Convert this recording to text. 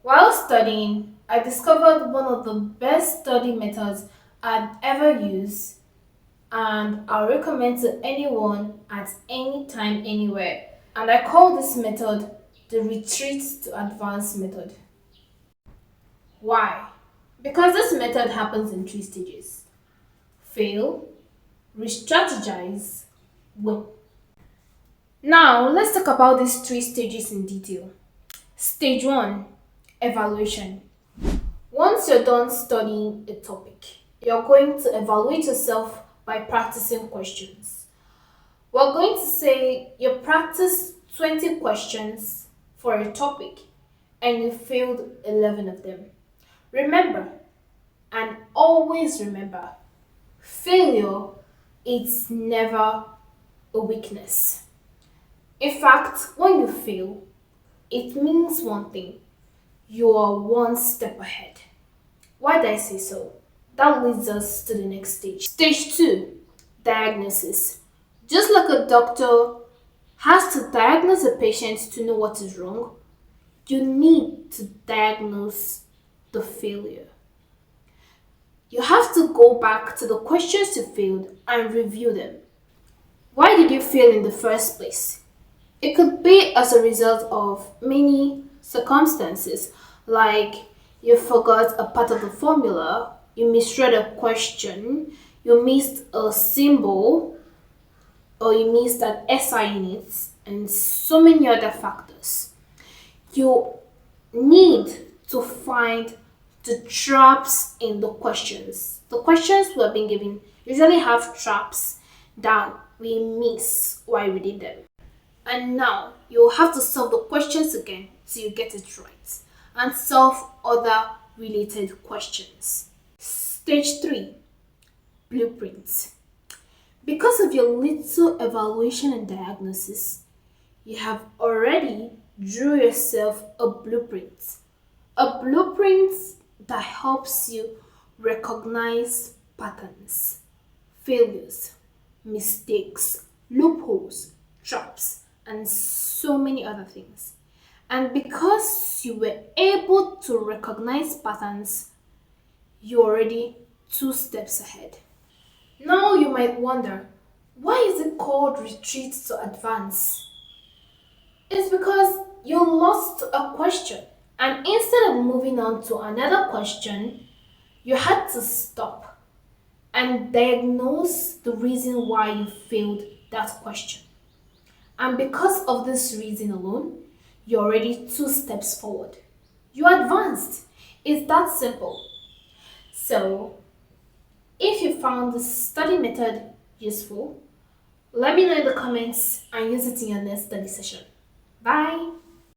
While studying, I discovered one of the best study methods I've ever used, and I'll recommend to anyone at any time, anywhere. And I call this method the retreat to advance method. Why? Because this method happens in three stages: fail, re strategize, win. Now, let's talk about these three stages in detail. Stage 1: evaluation. Once you're done studying a topic, you're going to evaluate yourself by practicing questions. We're going to say you practiced 20 questions for a topic and you failed 11 of them. Remember, and always remember, failure is never a weakness. In fact, when you fail, it means one thing: you are one step ahead. Why did I say so? That leads us to the next stage. Stage 2: diagnosis. Just like a doctor has to diagnose a patient to know what is wrong, you need to diagnose the failure. You have to go back to the questions you failed and review them. Why did you fail in the first place? It could be as a result of many circumstances, like you forgot a part of the formula, you misread a question, you missed a symbol, or you missed an SI unit, and so many other factors. You need to find the traps in the questions. The questions we have been given usually have traps that we miss while reading them. And now you'll have to solve the questions again till you get it right and solve other related questions. Stage 3: blueprint. Because of your little evaluation and diagnosis, you have already drew yourself a blueprint. A blueprint that helps you recognize patterns, failures, mistakes, loopholes, traps, and so many other things. And because you were able to recognize patterns, you're already two steps ahead. Now you might wonder, why is it called retreat to advance? It's because you lost a question, and instead of moving on to another question, you had to stop and diagnose the reason why you failed that question. And because of this reason alone, you're already two steps forward. You advanced. It's that simple. So, if you found this study method useful, let me know in the comments and use it in your next study session. Bye!